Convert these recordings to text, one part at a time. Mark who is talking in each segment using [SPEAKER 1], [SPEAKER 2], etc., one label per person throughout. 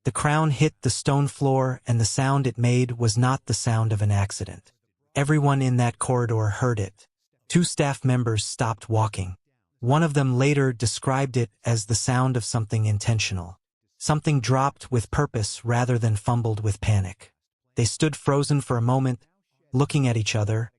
[SPEAKER 1] The crown hit the stone floor, and the sound it made was not the sound of an accident. Everyone in that corridor heard it. 2 staff members stopped walking. One of them later described it as the sound of something intentional. Something dropped with purpose rather than fumbled with panic. They stood frozen for a moment, looking at each other,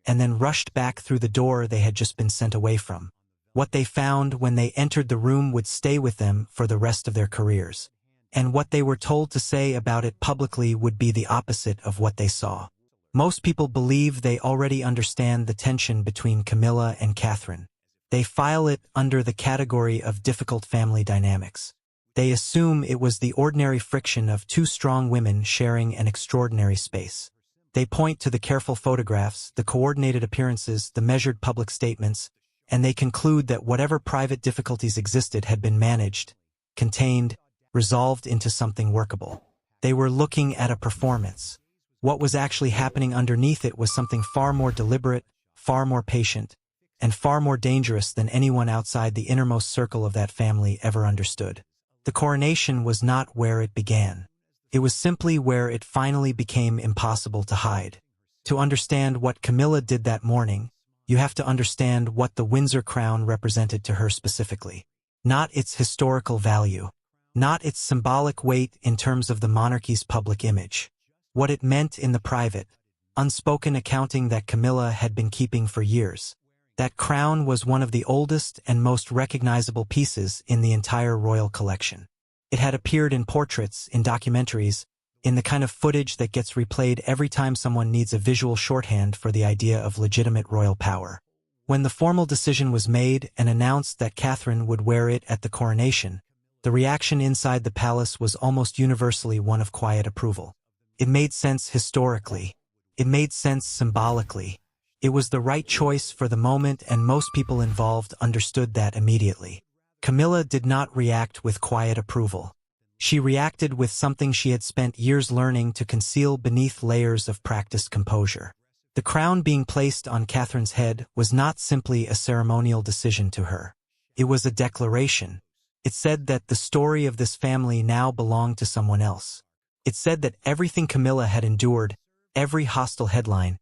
[SPEAKER 1] and then rushed back through the door they had just been sent away from. What they found when they entered the room would stay with them for the rest of their careers. And what they were told to say about it publicly would be the opposite of what they saw. Most people believe they already understand the tension between Camilla and Catherine. They file it under the category of difficult family dynamics. They assume it was the ordinary friction of 2 strong women sharing an extraordinary space. They point to the careful photographs, the coordinated appearances, the measured public statements, and they conclude that whatever private difficulties existed had been managed, contained, resolved into something workable. They were looking at a performance. What was actually happening underneath it was something far more deliberate, far more patient, and far more dangerous than anyone outside the innermost circle of that family ever understood. The coronation was not where it began. It was simply where it finally became impossible to hide. To understand what Camilla did that morning, you have to understand what the Windsor crown represented to her specifically. Not its historical value. Not its symbolic weight in terms of the monarchy's public image. What it meant in the private, unspoken accounting that Camilla had been keeping for years. That crown was one of the oldest and most recognizable pieces in the entire royal collection. It had appeared in portraits, in documentaries, in the kind of footage that gets replayed every time someone needs a visual shorthand for the idea of legitimate royal power. When the formal decision was made and announced that Catherine would wear it at the coronation, the reaction inside the palace was almost universally one of quiet approval. It made sense historically. It made sense symbolically. It was the right choice for the moment, and most people involved understood that immediately. Camilla did not react with quiet approval. She reacted with something she had spent years learning to conceal beneath layers of practiced composure. The crown being placed on Catherine's head was not simply a ceremonial decision to her. It was a declaration. It said that the story of this family now belonged to someone else. It said that everything Camilla had endured, every hostile headline,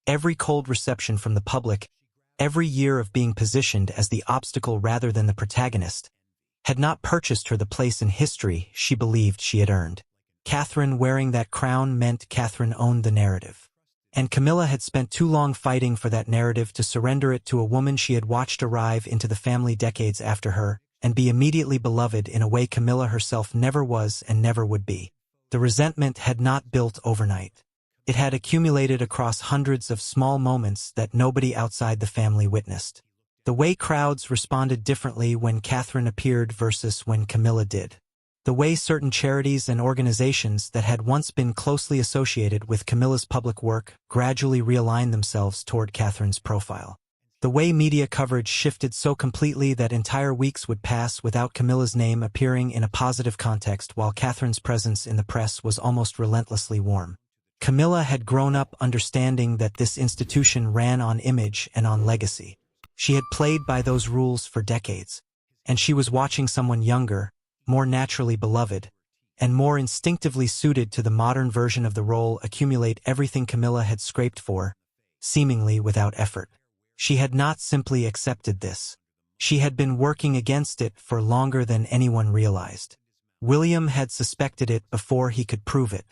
[SPEAKER 1] every cold reception from the public, every year of being positioned as the obstacle rather than the protagonist, had not purchased her the place in history she believed she had earned. Catherine wearing that crown meant Catherine owned the narrative. And Camilla had spent too long fighting for that narrative to surrender it to a woman she had watched arrive into the family decades after her and be immediately beloved in a way Camilla herself never was and never would be. The resentment had not built overnight. It had accumulated across hundreds of small moments that nobody outside the family witnessed. The way crowds responded differently when Catherine appeared versus when Camilla did. The way certain charities and organizations that had once been closely associated with Camilla's public work gradually realigned themselves toward Catherine's profile. The way media coverage shifted so completely that entire weeks would pass without Camilla's name appearing in a positive context, while Catherine's presence in the press was almost relentlessly warm. Camilla had grown up understanding that this institution ran on image and on legacy. She had played by those rules for decades, and she was watching someone younger, more naturally beloved, and more instinctively suited to the modern version of the role accumulate everything Camilla had scraped for, seemingly without effort. She had not simply accepted this. She had been working against it for longer than anyone realized. William had suspected it before he could prove it.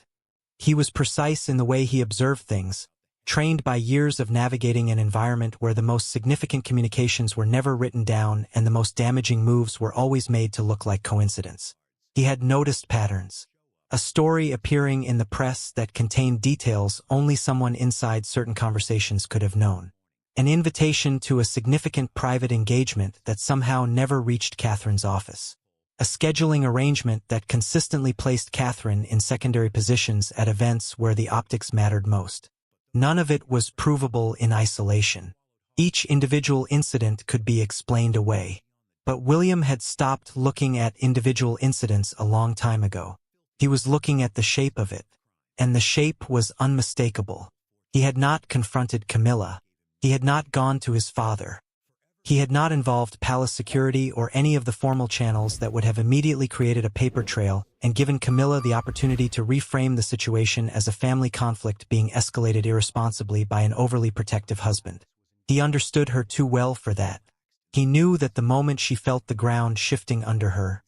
[SPEAKER 1] He was precise in the way he observed things, trained by years of navigating an environment where the most significant communications were never written down and the most damaging moves were always made to look like coincidence. He had noticed patterns. A story appearing in the press that contained details only someone inside certain conversations could have known. An invitation to a significant private engagement that somehow never reached Catherine's office. A scheduling arrangement that consistently placed Catherine in secondary positions at events where the optics mattered most. None of it was provable in isolation. Each individual incident could be explained away. But William had stopped looking at individual incidents a long time ago. He was looking at the shape of it. And the shape was unmistakable. He had not confronted Camilla. He had not gone to his father. He had not involved palace security or any of the formal channels that would have immediately created a paper trail and given Camilla the opportunity to reframe the situation as a family conflict being escalated irresponsibly by an overly protective husband. He understood her too well for that. He knew that the moment she felt the ground shifting under her,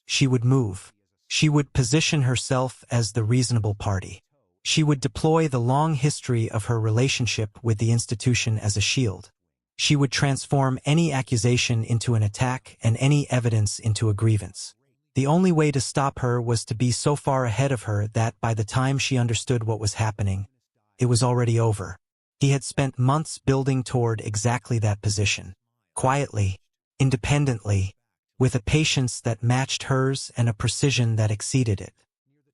[SPEAKER 1] she would move. She would position herself as the reasonable party. She would deploy the long history of her relationship with the institution as a shield. She would transform any accusation into an attack and any evidence into a grievance. The only way to stop her was to be so far ahead of her that by the time she understood what was happening, it was already over. He had spent months building toward exactly that position. Quietly, independently, with a patience that matched hers and a precision that exceeded it.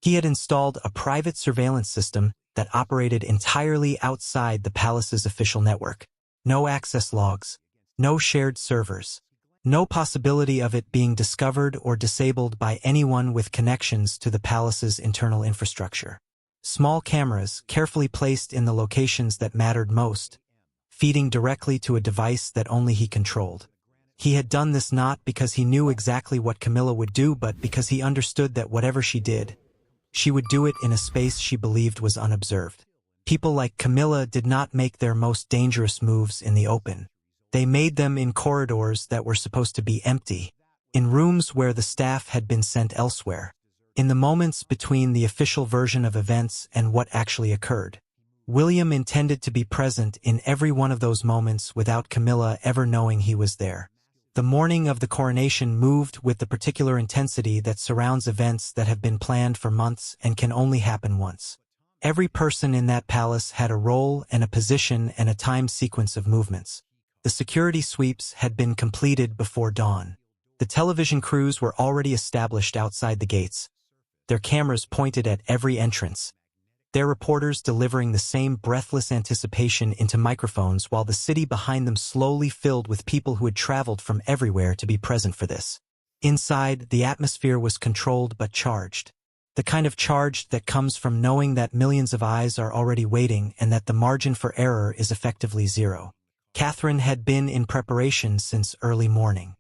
[SPEAKER 1] He had installed a private surveillance system that operated entirely outside the palace's official network. No access logs, no shared servers, no possibility of it being discovered or disabled by anyone with connections to the palace's internal infrastructure. Small cameras carefully placed in the locations that mattered most, feeding directly to a device that only he controlled. He had done this not because he knew exactly what Camilla would do, but because he understood that whatever she did, she would do it in a space she believed was unobserved. People like Camilla did not make their most dangerous moves in the open. They made them in corridors that were supposed to be empty, in rooms where the staff had been sent elsewhere, in the moments between the official version of events and what actually occurred. William intended to be present in every one of those moments without Camilla ever knowing he was there. The morning of the coronation moved with the particular intensity that surrounds events that have been planned for months and can only happen once. Every person in that palace had a role and a position and a timed sequence of movements. The security sweeps had been completed before dawn. The television crews were already established outside the gates, their cameras pointed at every entrance, their reporters delivering the same breathless anticipation into microphones while the city behind them slowly filled with people who had traveled from everywhere to be present for this. Inside, the atmosphere was controlled but charged. The kind of charge that comes from knowing that millions of eyes are already waiting and that the margin for error is effectively zero. Catherine had been in preparation since early morning.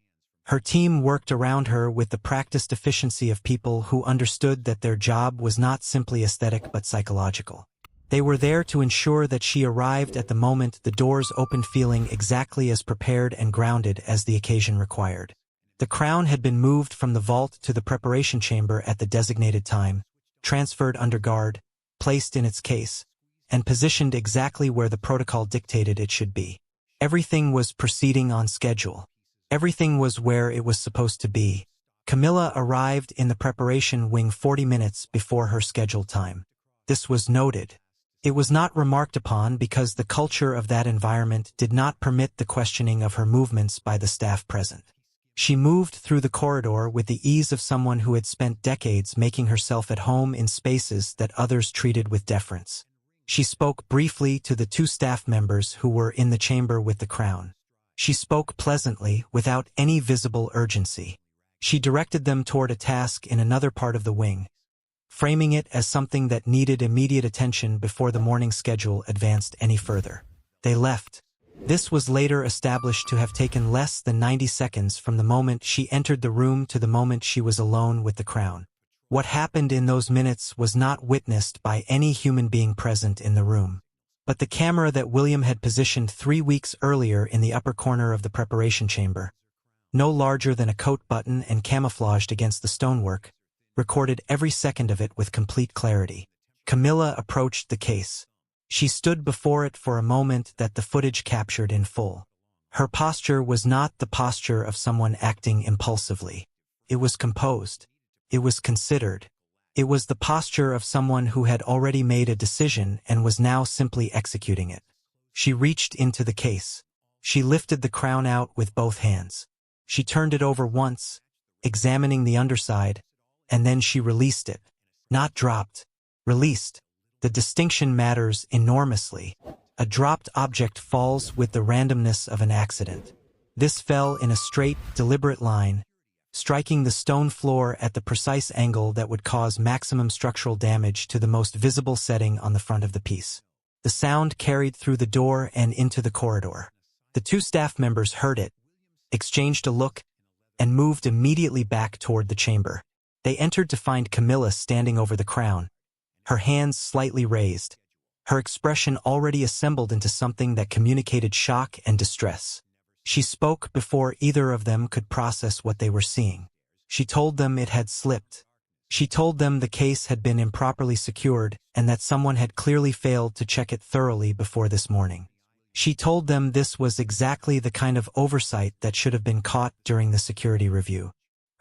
[SPEAKER 1] Her team worked around her with the practiced efficiency of people who understood that their job was not simply aesthetic but psychological. They were there to ensure that she arrived at the moment the doors opened feeling exactly as prepared and grounded as the occasion required. The crown had been moved from the vault to the preparation chamber at the designated time, transferred under guard, placed in its case, and positioned exactly where the protocol dictated it should be. Everything was proceeding on schedule. Everything was where it was supposed to be. Camilla arrived in the preparation wing 40 minutes before her scheduled time. This was noted. It was not remarked upon because the culture of that environment did not permit the questioning of her movements by the staff present. She moved through the corridor with the ease of someone who had spent decades making herself at home in spaces that others treated with deference. She spoke briefly to the two staff members who were in the chamber with the crown. She spoke pleasantly, without any visible urgency. She directed them toward a task in another part of the wing, framing it as something that needed immediate attention before the morning schedule advanced any further. They left. This was later established to have taken less than 90 seconds from the moment she entered the room to the moment she was alone with the crown. What happened in those minutes was not witnessed by any human being present in the room. But the camera that William had positioned 3 weeks earlier in the upper corner of the preparation chamber, no larger than a coat button and camouflaged against the stonework, recorded every second of it with complete clarity. Camilla approached the case. She stood before it for a moment that the footage captured in full. Her posture was not the posture of someone acting impulsively. It was composed. It was considered. It was the posture of someone who had already made a decision and was now simply executing it. She reached into the case. She lifted the crown out with both hands. She turned it over once, examining the underside, and then she released it. Not dropped. Released. The distinction matters enormously. A dropped object falls with the randomness of an accident. This fell in a straight, deliberate line, striking the stone floor at the precise angle that would cause maximum structural damage to the most visible setting on the front of the piece. The sound carried through the door and into the corridor. The two staff members heard it, exchanged a look, and moved immediately back toward the chamber. They entered to find Camilla standing over the crown, her hands slightly raised, her expression already assembled into something that communicated shock and distress. She spoke before either of them could process what they were seeing. She told them it had slipped. She told them the case had been improperly secured and that someone had clearly failed to check it thoroughly before this morning. She told them this was exactly the kind of oversight that should have been caught during the security review.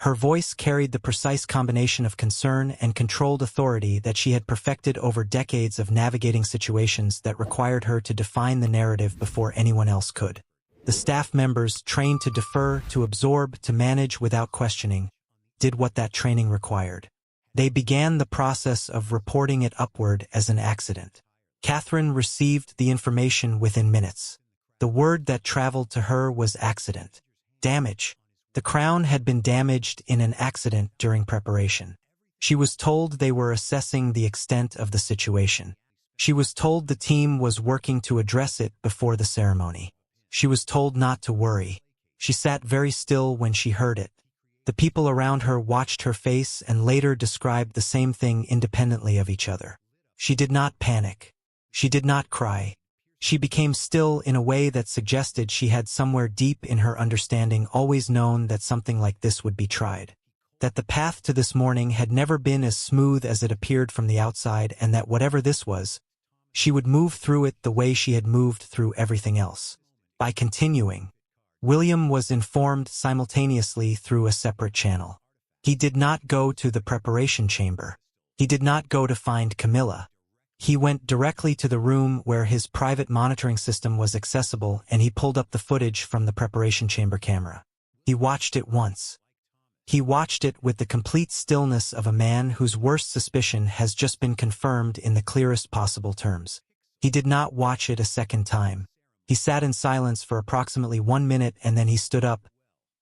[SPEAKER 1] Her voice carried the precise combination of concern and controlled authority that she had perfected over decades of navigating situations that required her to define the narrative before anyone else could. The staff members, trained to defer, to absorb, to manage without questioning, did what that training required. They began the process of reporting it upward as an accident. Catherine received the information within minutes. The word that traveled to her was accident. Damage. The crown had been damaged in an accident during preparation. She was told they were assessing the extent of the situation. She was told the team was working to address it before the ceremony. She was told not to worry. She sat very still when she heard it. The people around her watched her face and later described the same thing independently of each other. She did not panic. She did not cry. She became still in a way that suggested she had somewhere deep in her understanding always known that something like this would be tried. That the path to this morning had never been as smooth as it appeared from the outside, and that whatever this was, she would move through it the way she had moved through everything else. By continuing, William was informed simultaneously through a separate channel. He did not go to the preparation chamber. He did not go to find Camilla. He went directly to the room where his private monitoring system was accessible, and he pulled up the footage from the preparation chamber camera. He watched it once. He watched it with the complete stillness of a man whose worst suspicion has just been confirmed in the clearest possible terms. He did not watch it a second time. He sat in silence for approximately 1 minute, and then he stood up,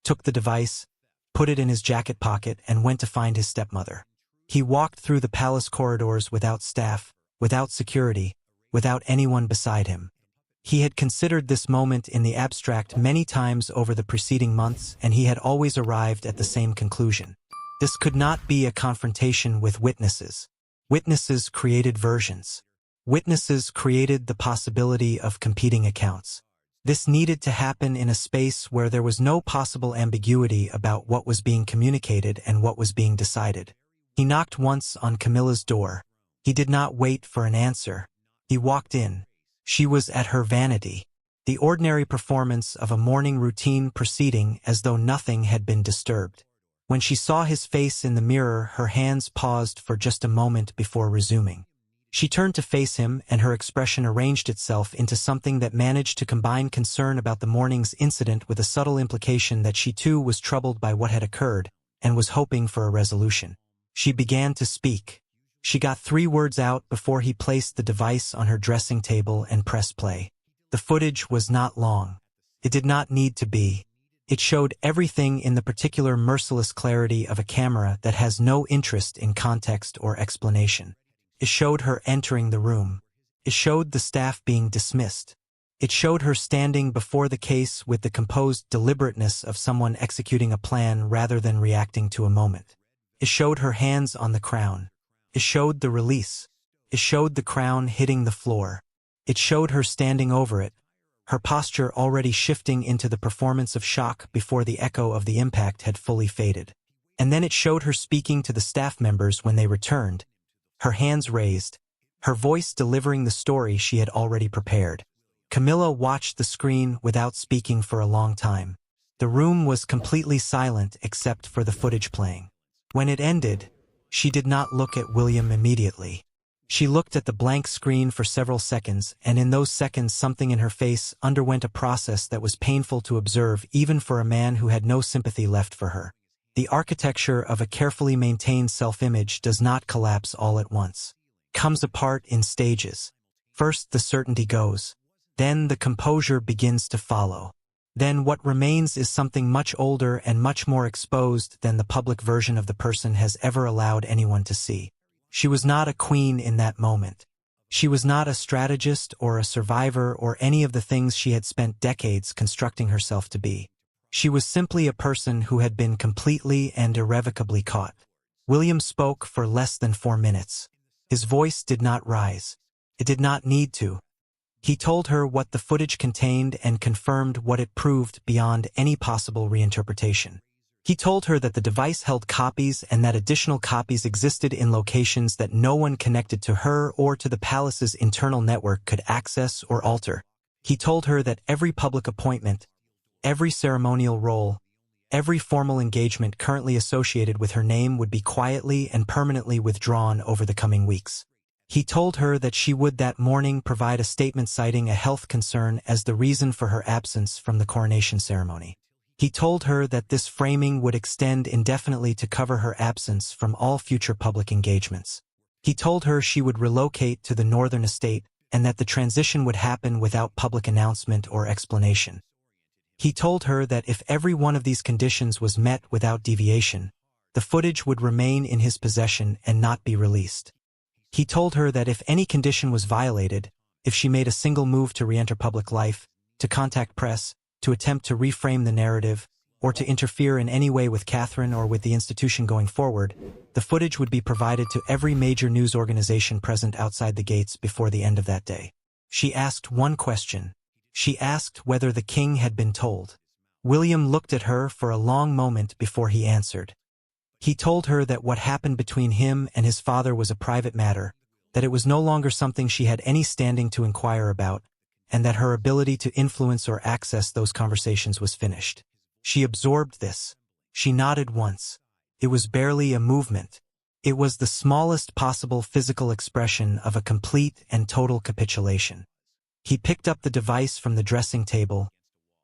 [SPEAKER 1] took the device, put it in his jacket pocket, and went to find his stepmother. He walked through the palace corridors without staff, without security, without anyone beside him. He had considered this moment in the abstract many times over the preceding months, and he had always arrived at the same conclusion. This could not be a confrontation with witnesses. Witnesses created versions. Witnesses created the possibility of competing accounts. This needed to happen in a space where there was no possible ambiguity about what was being communicated and what was being decided. He knocked once on Camilla's door. He did not wait for an answer. He walked in. She was at her vanity, the ordinary performance of a morning routine proceeding as though nothing had been disturbed. When she saw his face in the mirror, her hands paused for just a moment before resuming. She turned to face him, and her expression arranged itself into something that managed to combine concern about the morning's incident with a subtle implication that she too was troubled by what had occurred and was hoping for a resolution. She began to speak. She got 3 words out before he placed the device on her dressing table and pressed play. The footage was not long. It did not need to be. It showed everything in the particular merciless clarity of a camera that has no interest in context or explanation. It showed her entering the room. It showed the staff being dismissed. It showed her standing before the case with the composed deliberateness of someone executing a plan rather than reacting to a moment. It showed her hands on the crown. It showed the release. It showed the crown hitting the floor. It showed her standing over it, her posture already shifting into the performance of shock before the echo of the impact had fully faded. And then it showed her speaking to the staff members when they returned, her hands raised, her voice delivering the story she had already prepared. Camilla watched the screen without speaking for a long time. The room was completely silent except for the footage playing. When it ended, she did not look at William immediately. She looked at the blank screen for several seconds, and in those seconds something in her face underwent a process that was painful to observe even for a man who had no sympathy left for her. The architecture of a carefully maintained self-image does not collapse all at once. It comes apart in stages. First the certainty goes. Then the composure begins to follow. Then what remains is something much older and much more exposed than the public version of the person has ever allowed anyone to see. She was not a queen in that moment. She was not a strategist or a survivor or any of the things she had spent decades constructing herself to be. She was simply a person who had been completely and irrevocably caught. William spoke for less than 4 minutes. His voice did not rise. It did not need to. He told her what the footage contained and confirmed what it proved beyond any possible reinterpretation. He told her that the device held copies and that additional copies existed in locations that no one connected to her or to the palace's internal network could access or alter. He told her that every public appointment, every ceremonial role, every formal engagement currently associated with her name would be quietly and permanently withdrawn over the coming weeks. He told her that she would that morning provide a statement citing a health concern as the reason for her absence from the coronation ceremony. He told her that this framing would extend indefinitely to cover her absence from all future public engagements. He told her she would relocate to the northern estate and that the transition would happen without public announcement or explanation. He told her that if every one of these conditions was met without deviation, the footage would remain in his possession and not be released. He told her that if any condition was violated, if she made a single move to re-enter public life, to contact press, to attempt to reframe the narrative, or to interfere in any way with Catherine or with the institution going forward, the footage would be provided to every major news organization present outside the gates before the end of that day. She asked one question. She asked whether the king had been told. William looked at her for a long moment before he answered. He told her that what happened between him and his father was a private matter, that it was no longer something she had any standing to inquire about, and that her ability to influence or access those conversations was finished. She absorbed this. She nodded once. It was barely a movement. It was the smallest possible physical expression of a complete and total capitulation. He picked up the device from the dressing table,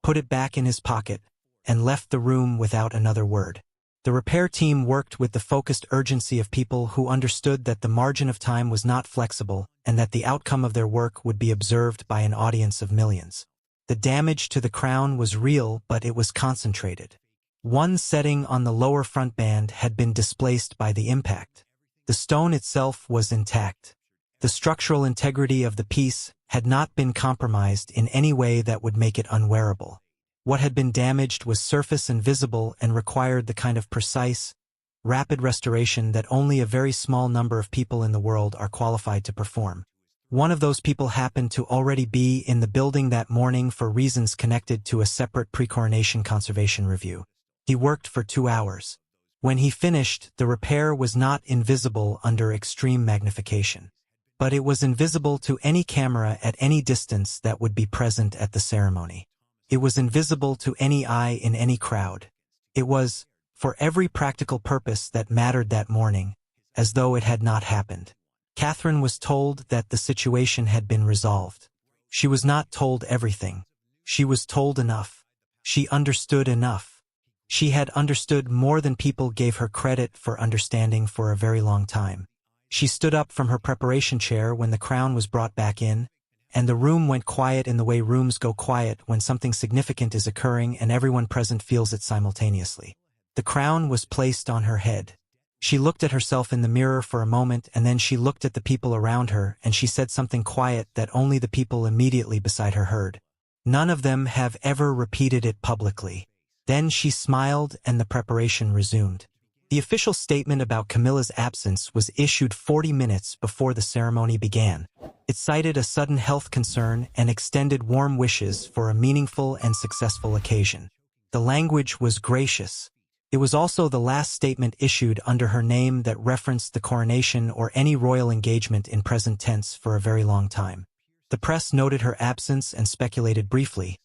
[SPEAKER 1] put it back in his pocket, and left the room without another word. The repair team worked with the focused urgency of people who understood that the margin of time was not flexible and that the outcome of their work would be observed by an audience of millions. The damage to the crown was real, but it was concentrated. One setting on the lower front band had been displaced by the impact. The stone itself was intact. The structural integrity of the piece had not been compromised in any way that would make it unwearable. What had been damaged was surface and visible and required the kind of precise, rapid restoration that only a very small number of people in the world are qualified to perform. One of those people happened to already be in the building that morning for reasons connected to a separate pre-coronation conservation review. He worked for 2 hours. When he finished, the repair was not invisible under extreme magnification. But it was invisible to any camera at any distance that would be present at the ceremony. It was invisible to any eye in any crowd. It was, for every practical purpose that mattered that morning, as though it had not happened. Catherine was told that the situation had been resolved. She was not told everything. She was told enough. She understood enough. She had understood more than people gave her credit for understanding for a very long time. She stood up from her preparation chair when the crown was brought back in, and the room went quiet in the way rooms go quiet when something significant is occurring and everyone present feels it simultaneously. The crown was placed on her head. She looked at herself in the mirror for a moment, and then she looked at the people around her, and she said something quiet that only the people immediately beside her heard. None of them have ever repeated it publicly. Then she smiled and the preparation resumed. The official statement about Camilla's absence was issued 40 minutes before the ceremony began. It cited a sudden health concern and extended warm wishes for a meaningful and successful occasion. The language was gracious. It was also the last statement issued under her name that referenced the coronation or any royal engagement in present tense for a very long time. The press noted her absence and speculated briefly,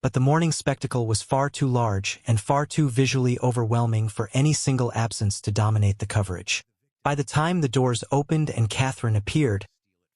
[SPEAKER 1] but the morning spectacle was far too large and far too visually overwhelming for any single absence to dominate the coverage. By the time the doors opened and Catherine appeared,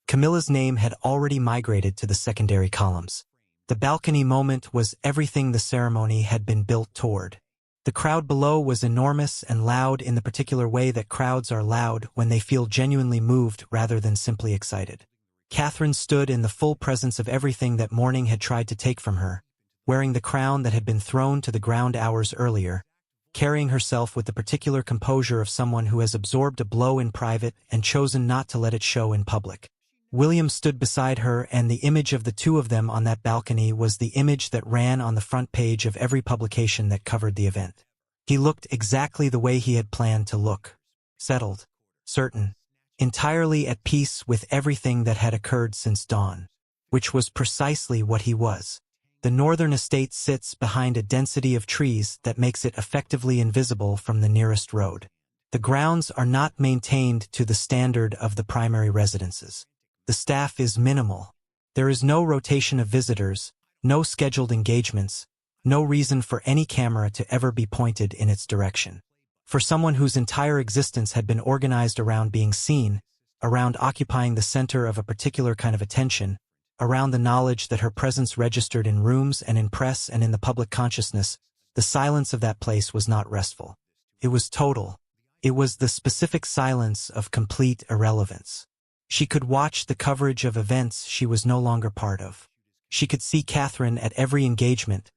[SPEAKER 1] Camilla's name had already migrated to the secondary columns. The balcony moment was everything the ceremony had been built toward. The crowd below was enormous and loud in the particular way that crowds are loud when they feel genuinely moved rather than simply excited. Catherine stood in the full presence of everything that morning had tried to take from her, wearing the crown that had been thrown to the ground hours earlier, carrying herself with the particular composure of someone who has absorbed a blow in private and chosen not to let it show in public. William stood beside her, and the image of the two of them on that balcony was the image that ran on the front page of every publication that covered the event. He looked exactly the way he had planned to look. Settled. Certain. Entirely at peace with everything that had occurred since dawn. Which was precisely what he was. The northern estate sits behind a density of trees that makes it effectively invisible from the nearest road. The grounds are not maintained to the standard of the primary residences. The staff is minimal. There is no rotation of visitors, no scheduled engagements, no reason for any camera to ever be pointed in its direction. For someone whose entire existence had been organized around being seen, around occupying the center of a particular kind of attention, around the knowledge that her presence registered in rooms and in press and in the public consciousness, the silence of that place was not restful. It was total. It was the specific silence of complete irrelevance. She could watch the coverage of events she was no longer part of. She could see Catherine at every engagement,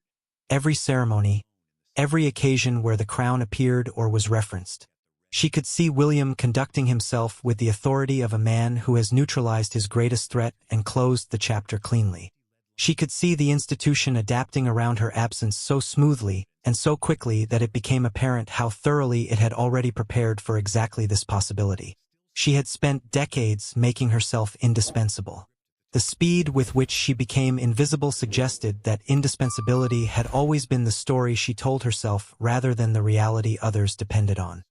[SPEAKER 1] every ceremony, every occasion where the crown appeared or was referenced. She could see William conducting himself with the authority of a man who has neutralized his greatest threat and closed the chapter cleanly. She could see the institution adapting around her absence so smoothly and so quickly that it became apparent how thoroughly it had already prepared for exactly this possibility. She had spent decades making herself indispensable. The speed with which she became invisible suggested that indispensability had always been the story she told herself rather than the reality others depended on.